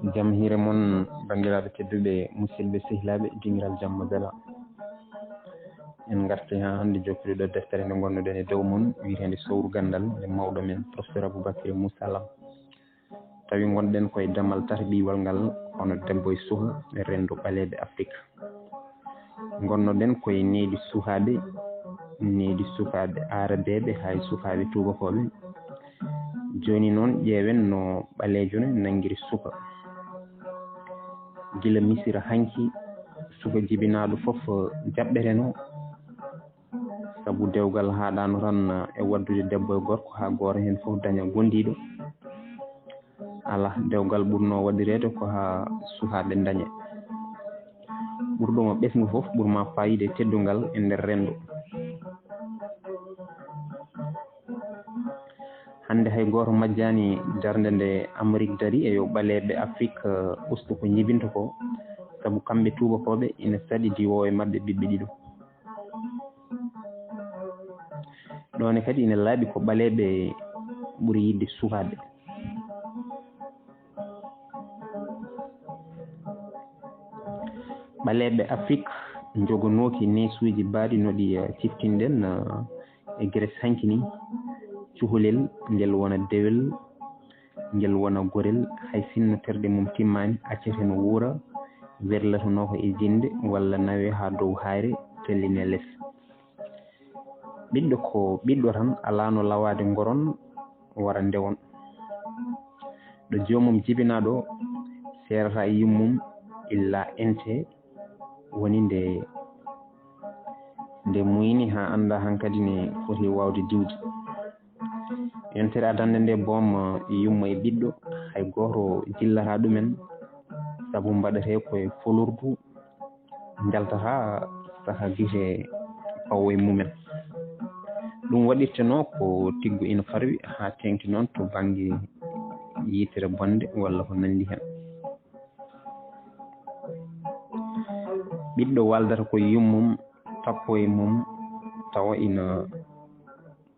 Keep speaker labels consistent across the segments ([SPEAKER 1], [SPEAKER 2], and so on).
[SPEAKER 1] jam hiire mon bandiraɓe tedduɓe musidɓe sehilaɓe dingiral jamma Belaa en garti ha hande jokkude ɗo deftere nde gonnoɗen e dow mum wiyetende Sawru Ganndal e mawɗo men professeur Abuubakri Muusaa LAM tawi gonɗen koye damal tarbiwal ngal hono debbo e suha e rendo ɓaleɓe Afrique gonnoɗen koye needi sukaɓe arabeɓe hay sukaɓe tubakoɓe joni noon ƴeewen no ɓalejo ne nangguiri suka gila misira hanki suka jibinaɗo foof jaɓɓereno saabu dewgal haɗano tan e waddude debbo e gorko ha goto hen foof daña gondiɗo ala dewgal ɓurno waɗirede ko ha sukaɓe daña ɓurɗoma ɓesgu foof ɓurma fayide teddugal e nder rendo hande hay goto majjani darde nde Amérique dari e yo ɓaleɓe Afrique usto ko jibinta ko saabu kamɓe tubakoɓe ina saɗi diwowo e mabɓe ɓiɓɓe ɗiɗo ɗone kadi ina laaɓi ko ɓaleɓe ɓuuri yidde sukaɓe ɓaleɓe Afrique jogonoki nesuji mbaɗi noɗi ciftinɗen e Grèce hanki ni cuholel ngel wona dewel ngel wona gorel hay sinno terɗe mum timmani accete no wuura werlatonoko e jinde walla nawe ha dow hayre telline less ɓiɗɗo ko ɓiɗɗo tan alano lawade goron wara ndewon ɗo jomum jibinaɗo serata e yummum illa ente woni nde muyni ha anda hankkadi ne foti wawde diwde yontere adande nde boom yumma e ɓiɗɗo hay goto jillata ɗumen saabu mbaɗete koye folurdu jaltata saka guite fawo e mumen ɗum waɗirteno ko tiggo ina farwi ha tengti noon to banggue yitere bonde walla ko nandi hen ɓiɗɗo waldata koye yummum tappo e mum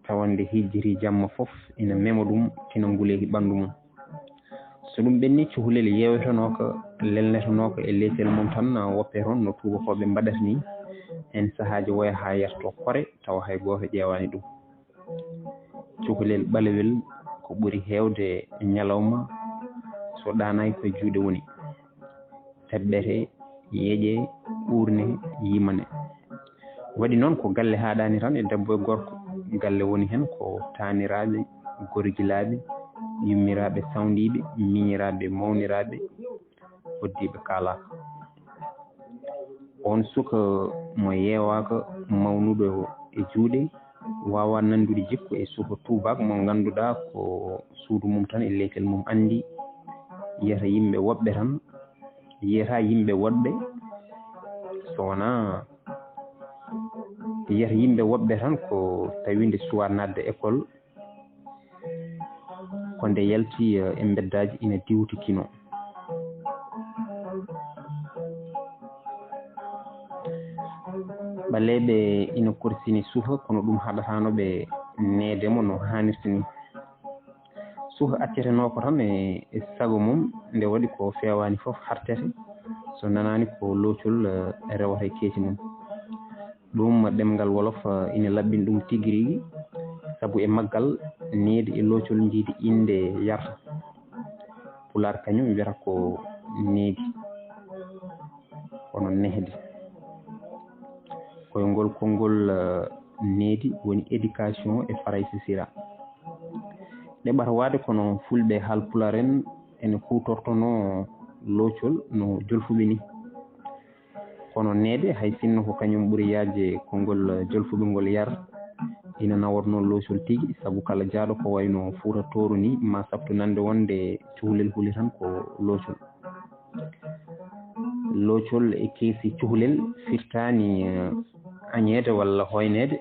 [SPEAKER 1] tawa nde hijjiri jamma foof ina mema ɗum tina nguleki ɓandu mum so ɗum ɓenni cukalel yewetonoka lelnetonoka e leesel mum tan woppe toon no tubakoɓe mbaɗata ni hen saahaji woya ha yarto kore tawa hay goto ƴewani ɗum cukalel ɓalewel ko ɓuuri hewde ñalawma so ɗanayi koye juuɗe woni teɓɓete yeeƴe ɓurne yimane waɗi noon ko galle haɗani tan e debbo e gorko galle woni hen ko taniraɓe gorguilaɓe yummiraɓe sawdiɓe miñiraɓe mawniraɓe hoddiɓe kaalaka on suka mo yewaka mawnuɗo e juuɗe wawa nandude jikku e suka tubak mo ganduɗa ko suudu mum tan e leetel mum andi yiyata yimɓe woɓɓe tan yiyata yimɓe woɗɓe so wona yiyata yimɓe woɓɓe tan ko tawi nde suwa nadde école ko nde yalti e beddaji ina diwtikino ɓaleɓe ina korsini suha kono ɗum haɗatanoɓe needemo no hannirta ni suha accetenoko tan e sago mum nde waɗi ko fewani foof hartete so nanani ko loocol rewata e keesi mum ɗum ɗemngal wolof ina laɓɓini ɗum tigui rigui saabu e maggal needi e loocol jiidi inde yarta Pulaar kañum wiyata ko needi kono nehde koye ngol konngol needi woni éducation e farayse sira ɗeɓata wade kono fulɓe haal Pulaar en ene kutortono loocol no jolfuɓe ni kono neede hay sinno ko kañum ɓuuri yaajde konngol jolfuɓe ngol yar ina nawatno loocol tigui saabu kala jaaɗo ko wayno Fuuta Tooro ni ma sabtu nande wonde cukalel huuli tan ko loocol e keesi cukalel firtani añede walla hoynede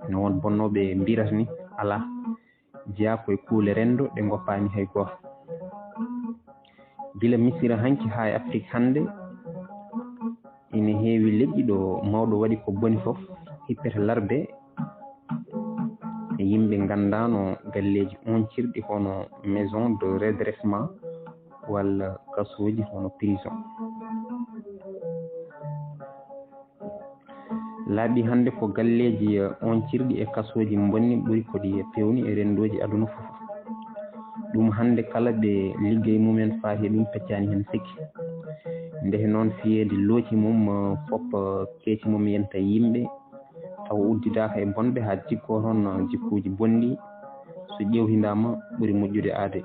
[SPEAKER 1] no won bonnoɓe mbirata ni ala jeeya koye kuule rendo ɗe goppani hay goto gila misira hanki ha e Afrique hande ina heewi leƴƴi ɗo mawɗo waɗi ko boni foof hippete larbe e yimɓe gandano galleji oncirɗi hono maison de redressement walla kasoji hono prison. laaɓi hannde ko galleji oncirɗi e kasoji bonni ɓuri kodi pewni e rendoji aduna fof. ɗum hannde kala ɓe liggey mumen faati ɗum peccani hen sikki. ndehe noon fiyeede looci mum foppa keeci mum yenta yimɓe taw uddidaka e bonɓe ha jikko toon jikkuji bonɗi so ƴewtidama ɓuri moƴƴude aade.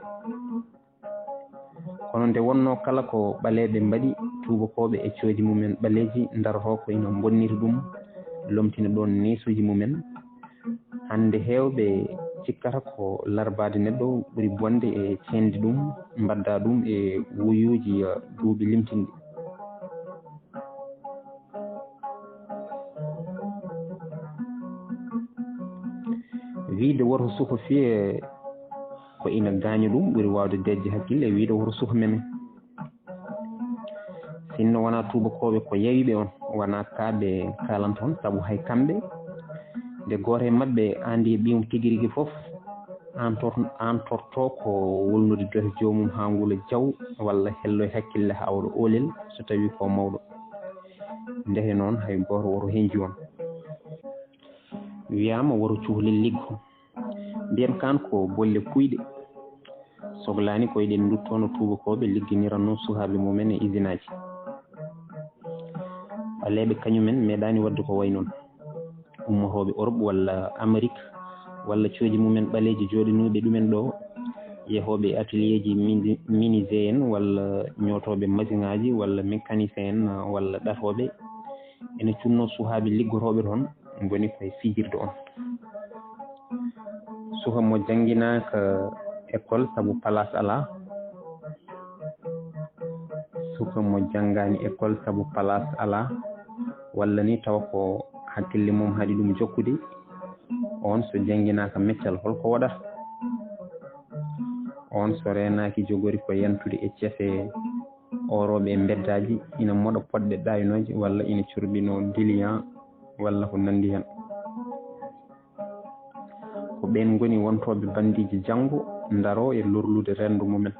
[SPEAKER 1] kono nde wonno kala ko ɓaleɓe mbaɗi tubakoɓe e cooji mumen ɓaleji daroto ko ina bonniri ɗum lomtina ɗon nesuji mumen. hande hewɓe cikkata ko larbade neɗɗo ɓuri bonde e cendi ɗum mbadda ɗum e wuyuji duuɓi limtinɗi. wiide woto suka fiye ko ina gaaña ɗum ɓuri wawde dejje hakkille e wiide woto suka meme. sinno wona tubakoɓe ko yewiɓe on wona kaaɓe kalanta on, saabu hay kamɓe nde goto e mabɓe andi ɓiyum tigui rigui foof antorto ko wulnude dote jomum ha nguula jaw walla hello e hakkille ha waɗa oolel so tawi ko mawɗo. ndehe noon hay goto woto henji on. wiyama woto cuhlel liggo. mbiyen kan ko bolle kuyɗe sohlani ko eɗen duttono tubakoɓe ligginiran noon sukaɓe mumen e usine aji. ɓaleɓe kañumen meeɗani wadde ko way noon. ummotoɓe Europe walla Amérique walla cooji mumen ɓaleji joɗinuɓe ɗumen ɗo yehoɓe atelier ji menuisier en walla ñootoɓe machine aji walla mécanicien en walla ɗatoɓe ene cunno sukaɓe liggotoɓe toon goni koye fijirde on. suka mo jangginaka école saabu place ala, suka mo janggani école saabu place ala, walla ni taw ko hakkille mum haɗi ɗum jokkude, on so jangginaka meccal holko waɗata. on so renaki jogori ko yantude e ceefe oroɓe e beddaji ina moɗa poɗɗe ɗaynoje walla ina curbino dilian walla ko nandi hen. ko ɓen goni wontoɓe bandiji janggo daro e lorlude rendu mumen.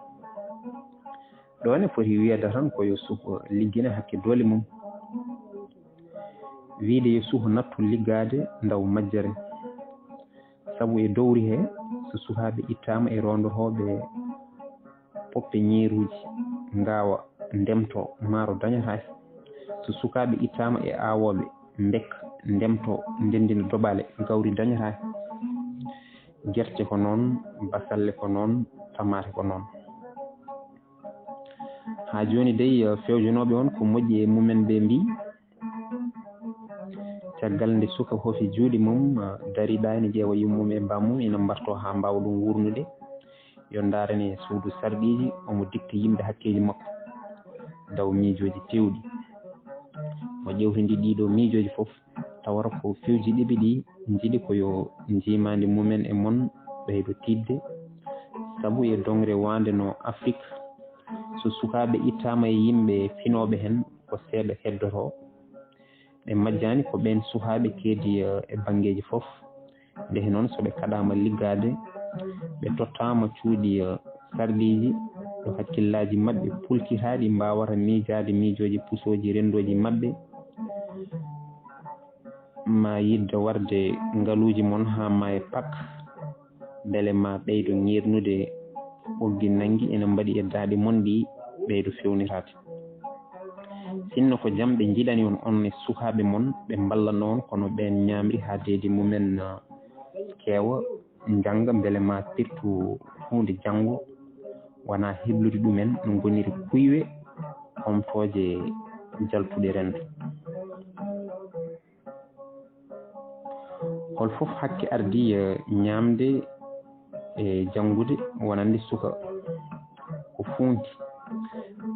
[SPEAKER 1] ɗone foti wiyede tan ko yo suka liggina hakke doole mum. wiide yo suka nattu liggade ndaw majjere, saabu e dowri he so sukaɓe ittama e rondotoɓe poppe ñeeruji ngawa ndemto maaro dañatake, so sukaɓe ittama e awoɓe bekka ndemto ndendina doɓale gawri dañatake, guerte ko noon, basalle ko noon, tamate ko noon. ha joni dey fewjanoɓe on ko moƴƴi e mumen ɓe mbi caggal nde suka hoofi juuɗe mum dariɗa ene ƴeewa yummum e bammum ina mbarto ha mbawa ɗum wurnude yo darane suudu sarɗiji omo dikta yimɓe hakkeji makko daw miijoji pewɗi. mo ƴewtidi ɗiɗo miijoji foof tawata ko fewji ɗiɓi ɗi jiiɗi koyo jimande mumen e mon ɓeydo tidde, saabu e dongre wande no Afrique so sukaɓe ittama e yimɓe finoɓe hen ko seeɗa heddoto. ɓe majjani ko ɓen sukaɓe keedi e banggueji foof. ndehe noon soɓe kaɗama liggade ɓe tottama cuuɗi sarɗiji ɗo hakkillaji mabɓe pultitaɗi mbawata miijade miijoji pusoji rendoji mabɓe ma yidde warde ngaluji mon ha ma e pak beele ma ɓeydo ñirnude ɓoggi nangui ene mbaɗi e daaɗe mon ɗi ɓeydo fewnitade. sinno ko jaam ɓe jiiɗani on e sukaɓe mon ɓe ballanno on kono ɓen ñamri ha deedi mumen keewa jangga beele ma pirtu hunde janggo wona heblude ɗumen no goniri kuywe homtoje jaltuɗe rendo. hol foof hakke ardi ñamde e janggude wonande suka ko funti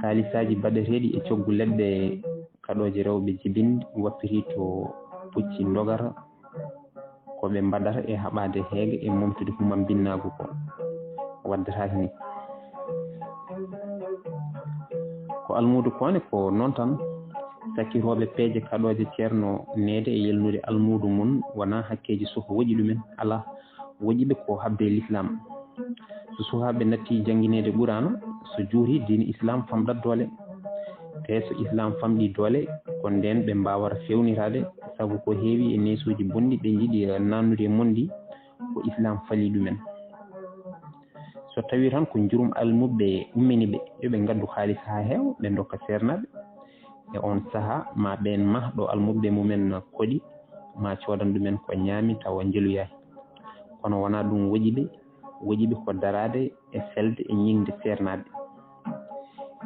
[SPEAKER 1] kaalisaji baɗeteɗi e coggu leɗɗe kaɗoje rewɓe jibinde wappiti to pucci dogara koɓe mbaɗata e haɓade heege e momtude humam binnagu ko waddatake ni. ko almudu kone ko noon tan sakkitoɓe peeje kaɗoje ceerno neede e yelnude almudu mum wona hakkeji suka woƴi ɗumen, ala woƴiɓe ko habde l'islam. so sukaɓe natti jangguinede ɓurano so juuri diine islam famɗat doole te so islam famɗi doole ko nden ɓe mbawata fewnirade sabu ko heewi e nesuji bonɗi ɓe jiiɗi nannude mondi ko islam fali ɗumen so tawi tan ko jurum almuɓe ummini ɓe yoɓe gaddu haalis ha heew ɓe dokka sernaɓe e on saaha ma ɓen mahɗo almuɓe mumen koɗi ma codan ɗumen ko ñaami tawa jeeluyahi kono wona ɗum woƴi ɓe ko darade e selde e ñingde sernaɓe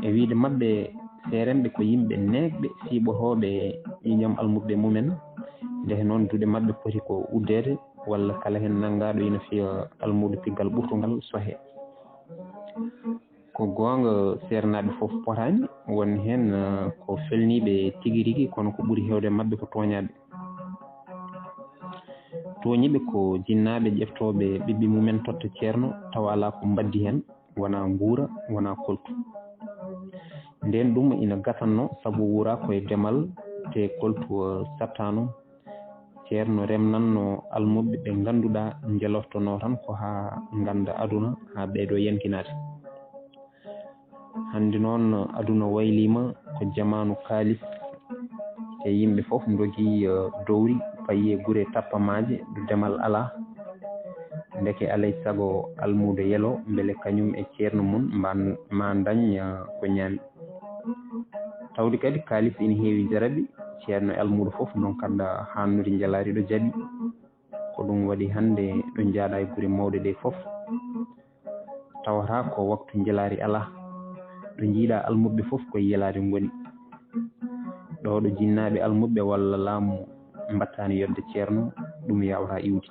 [SPEAKER 1] e wiide mabɓe serenɓe ko yimɓe neeɓɓe fiiɓotoɓe ñiñam almuɓe mumen nde noon duuɗe mabɓe poti ko uddede walla kala hen nanggaɗo ina fiya almuɗo piggal ɓurtugal sohe ko gonga sernaɓe foof potani won hen ko felniɓe tigui rigui kono ko ɓuuri hewde mabɓe ko toñaɓe toñiɓe ko jinnaɓe ƴeftoɓe ɓiɓɓe mumen totta ceerno tawa ala ko mbaddi hen wona guura wona koltu nden ɗum ina gatanno saabu wuura koye demal te koltu sattano ceerno remnanno almuɓe ɓe ganduɗa jelortono tan ko ha ganda aduna ha ɓeydo yankinade hande noon aduna waylima ko jamanu kalis te yimɓe foof dogui dowri fayi e guure tappamaje ɗo demal ala ndeke alay saago almudo yelo beele kañum e ceerno mum ma dañ ko ñaami tawde kadi kalis ina heewi jarabi ceerno e almudo foof donc kadda hannude jalari ɗo jaaɓi ko ɗum waɗi hande ɗo jaaɗa e guure mawɗe ɗe foof tawata ko waktu jalari ala ɗo jiiɗa almuɓe foof koye yelade goni ɗo ɗo jinnaɓe almuɓe walla laamu mbattani yodde ceerno ɗum yawata iwdi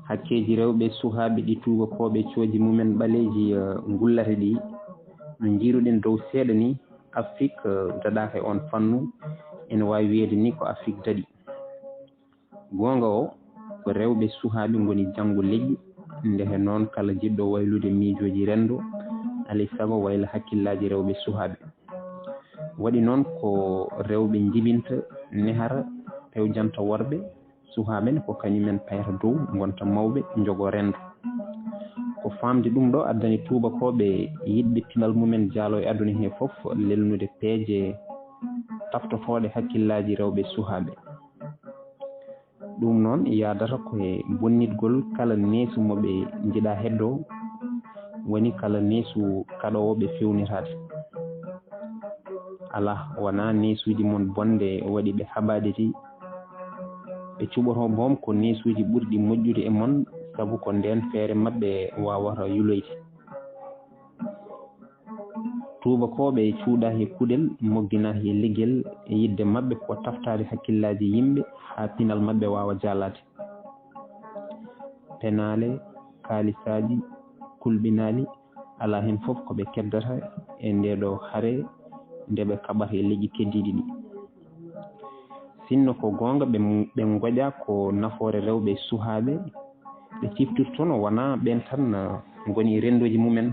[SPEAKER 1] hakkeji rewɓe suhaɓe ɗi tubakoɓe cooji mumen ɓaleji gullata ɗi no jiiruɗen dow seeɗa ni Afrique daɗaka e on fannu ene wawi wiyede ni ko Afrique daɗi gonga o ko rewɓe suhaɓe goni janggo leƴƴi ndehe noon kala jiɗɗo waylude miijoji rendo alay saago wayla hakkillaji rewɓe suhaɓe waɗi noon ko rewɓe jibinta nehara pewjanta worɓe suhaɓen ko kañumen payata dow gonta mawɓe jogo rendo ko famde ɗum ɗo addani tubakoɓe yiɗɓe tinal mumen jaalo e aduna he foof lelnude peeje taftotoɗe hakkillaji rewɓe suhaɓe ɗum noon yadata koye bonnitgol kala neesu moɓe jiiɗa heddo woni kala neesu kaɗowoɓe fewnitade ala wona neesuji mon bonde waɗi ɓe haɓadeti ɓe cuɓoto boom ko neesuji ɓurɗi moƴƴude e mon saabu ko nden feere mabɓe wawata yuloyde tubakoɓe cuuɗa he kuuɗel moggina he liggel e yidde mabɓe ko taftade hakkillaji yimɓe ha pinal mabɓe wawa jalade penale kalisaji kulɓinali ala hen foof koɓe keddata e ndeɗo haare nde ɓe kaɓata e leƴƴi keddiɗi ɗi sinno ko gonga ɓe goƴa ko nafoore rewɓe suhaɓe ɓe ciftirtono wona ɓen tan goni rendoji mumen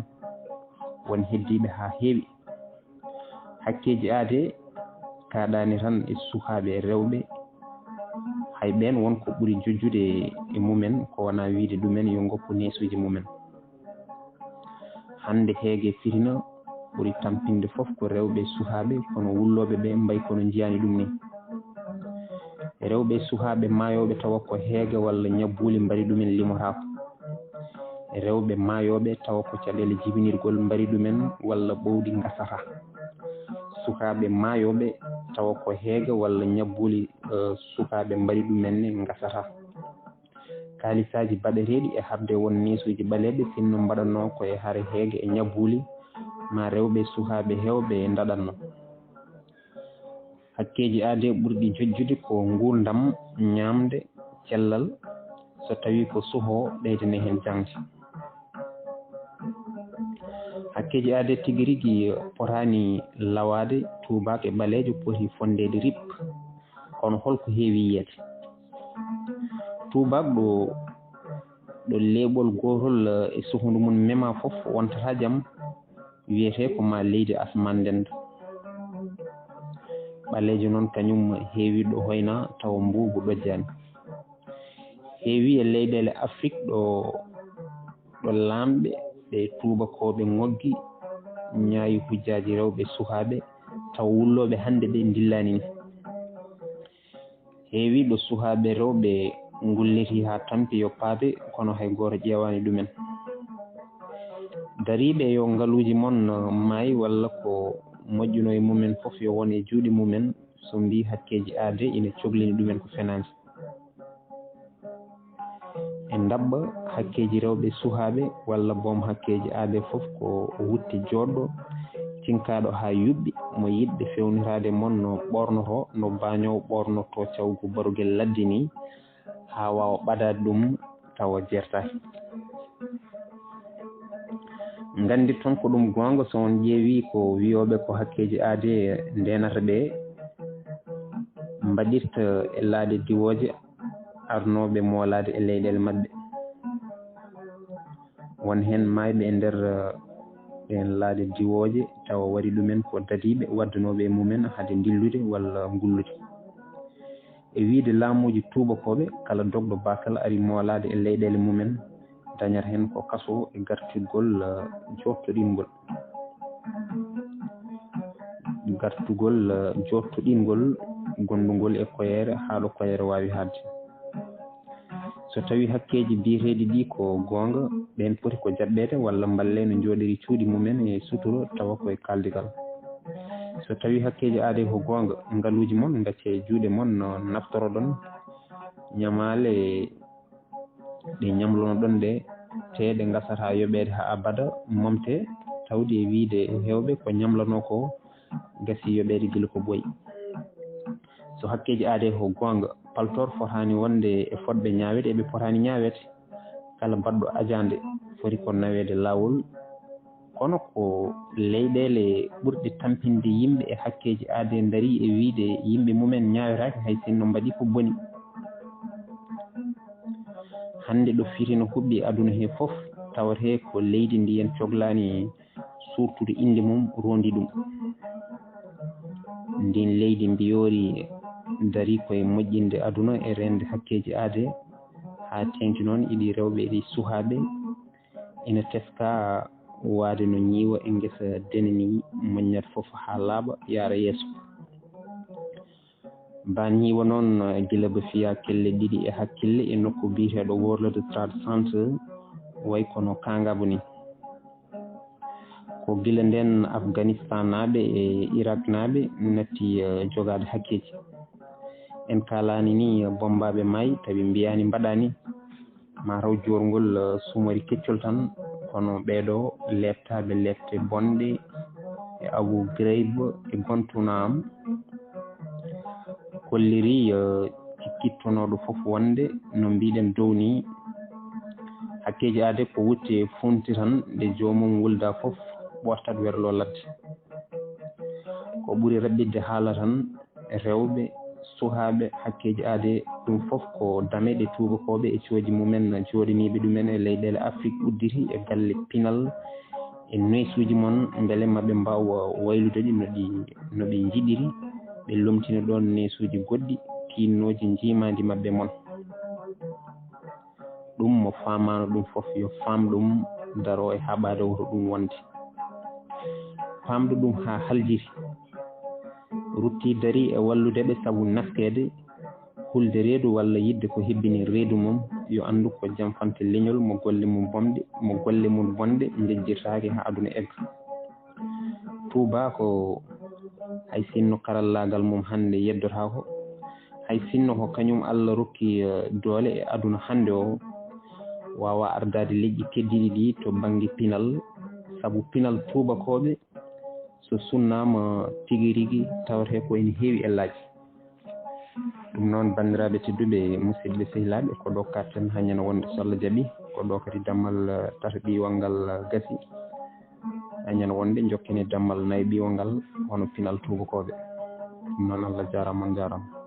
[SPEAKER 1] won heddiɓe ha heewi hakkeji aade kaɗani tan e suhaɓe e rewɓe hay ɓen wonko ɓuuri jojjude e mumen ko wona wiide ɗumen yo goppu nesuji mumen hande heege fitina ɓuuri tampinde foof ko rewɓe suhaɓe kono wulloɓe ɓe mbay kono jiyani ɗum ni rewɓe suhaɓe mayoɓe tawa ko heege walla ñabbuli mbari ɗumen limotako rewɓe mayoɓe tawa ko caɗele jibinirgol mbari ɗumen walla ɓowɗi gasata sukaɓe mayoɓe tawa ko heege walla ñabbuli sukaɓe mbari ɗumenne gasata kalisaji baɗeteɗi e habde won nesuji ɓaleɓe sinno mbaɗanno koye haare heege e ñabbuli ma rewɓe suhaɓe hewɓe daɗanno hakkeji aade ɓurɗi jojjude ko ngurdam ñamde cellal so tawi ko suho ɓeydane hen jangde hakkeji aade tigui rigui potani lawade tubak e ɓalejo poti fondede rip kono holko heewi yiyede tubak ɗo leeɓol gotol e suhundu mum mema foof wontata jaam wiyete ko ma leydi asman ndenda ɓalejo noon kañum heewi ɗo hoyna tawa mbubu ɗojjani heewi e leyɗele Afrique ɗo lamɓe ɓe tubakoɓe ngoggi ñaayi hujjaji rewɓe sukaɓe taw wulloɓe hande ɓe dillani ni heewi ɗo sukaɓe rewɓe ngulliti ha tampi yo paabe kono hay goto ƴewani ɗumen dariɓe yo ngaluji mon maayi walla ko moƴƴuno e mumen foof yo won e juuɗe mumen so mbi hakkeji aade ina cohlini ɗumen ko fenade e dabɓa hakkeji rewɓe sukaɓe walla boom hakkeji aade foof ko wutti joɗɗo tinkaɗo ha yuɓɓi mo yiɗɓe fewnitade mon no ɓornoto no bañowo ɓornoto cawgu barugel ladde ni ha wawa ɓadade ɗum tawa jertaki gandi toon ko ɗum gonga so on ƴeewi ko wiyoɓe ko hakkeji aade ndenata ɓe mbaɗirta e laaɗe diwoje arnoɓe moolade e leyɗele mabɓe won hen mayɓe e nder ɓen laaɗe diwoje tawa waɗi ɗumen ko dadiɓe waddanoɓe e mumen hade dillude walla ngullude e wiide laamuji tubakoɓe kala dogɗo bakal ari moolade e leyɗele mumen dañata hen ko kaso e gartugol jottoɗingol gondugol e koyere haɗo koyere wawi hadde so tawi hakkeji biyeteɗi ɗi ko gonga ɓen poti ko jaɓɓede walla mballe no joɗiri cuuɗi mumen e suturo tawa koye kaldigal so tawi hakkeji aade ko gonga ngaluji mon gacce e juuɗe mon no naftoroɗon ñamale ɗe ñamlono ɗon ɗe te ɗe gasata yoɓede ha abada momte tawde e wiide hewɓe ko ñamlano ko gasi yoɓede gila ko ɓooyi so hakkeji aade ko gonga paltor fotani wonde e fodɓe ñawede eɓe potani ñawede kala mbaɗɗo ajande foti ko nawede lawol kono ko leyɗele ɓurɗe tampinde yimɓe e hakkeji aade daari e wiide yimɓe mumen ñawetake hay sinno mbaɗi ko boni hande ɗo fiti no huɓɓi aduna he foof tawate ko leydi ndi yen cohlani surtude inde mum rondi ɗum ndin leydi mbiyori dari koye moƴƴinde aduna e rende hakkeji aade ha tengti noon iɗi rewɓe iɗi sukaɓe ina teska waade no ñiiwa e ngesa deneni moññat foof ha laaɓa yaara yeeso ba ñiiwa noon gila ba fiya kelle ɗiɗi e hakkille e nokku biyeteɗo worlode trade centre way kono kangaba ni ko gila nden Afghanistan naaɓe e Irak naaɓe natti jogade hakkeji en kalani ni bombaɓe maayi tawi mbiyani mbaɗani ma raw jorgol sumori keccol tan kono ɓeeɗo lebtaɓe lebte bonɗe e Abu Ghraib e gontunam kolliri cikkittonoɗo foof wonde no mbiɗen dow ni hakkeji aade ko wutte e funti tan nde jomum wulda foof ɓortat werlo ladde ko ɓuuri raɓɓidde haala tan rewɓe sukaɓe hakkeji aade ɗum foof ko dameɗe tubakoɓe e cooji mumen joɗaniɓe ɗumen e leyɗele Afrique udditi e galle pinal e noysuji mon beele maɓe mbawa waylude ɗi no ɓe jiɗiri ɓe lomtina ɗon nesuji goɗɗi tinnoji jimadi maɓɓe mon ɗum mo famano ɗum foof yo fam ɗum daro e haɓade woto ɗum wonde famde ɗum ha haljiri rutti dari e walludeɓe saabu naskede hulde reedu walla yidde ko hebbini reedu mum yo andu ko jamfante leñol mo golle mum bonde jejjirtaki ha aduna egga Touba ko hay sinno karallagal mum hande yeddotako hay sinno ko kañum Allah rokki doole e aduna hande o wawa ardade leƴƴi keddiɗi ɗi to banggue pinal saabu pinal tubakoɓe so sunnama tigui rigui tawate ko ene heewi ellaji ɗum noon bandiraɓe tedduɓe musidɓe sehilaɓe ko ɗo katten hañana wonde so Allah jaaɓi ko ɗo kadi dammal tata ɓiwal ngal gasi hañana wonde jokkene dammal nayyi ɓiwal ngal hono pinal tubakoɓe ɗum noon Allah jarama on jarama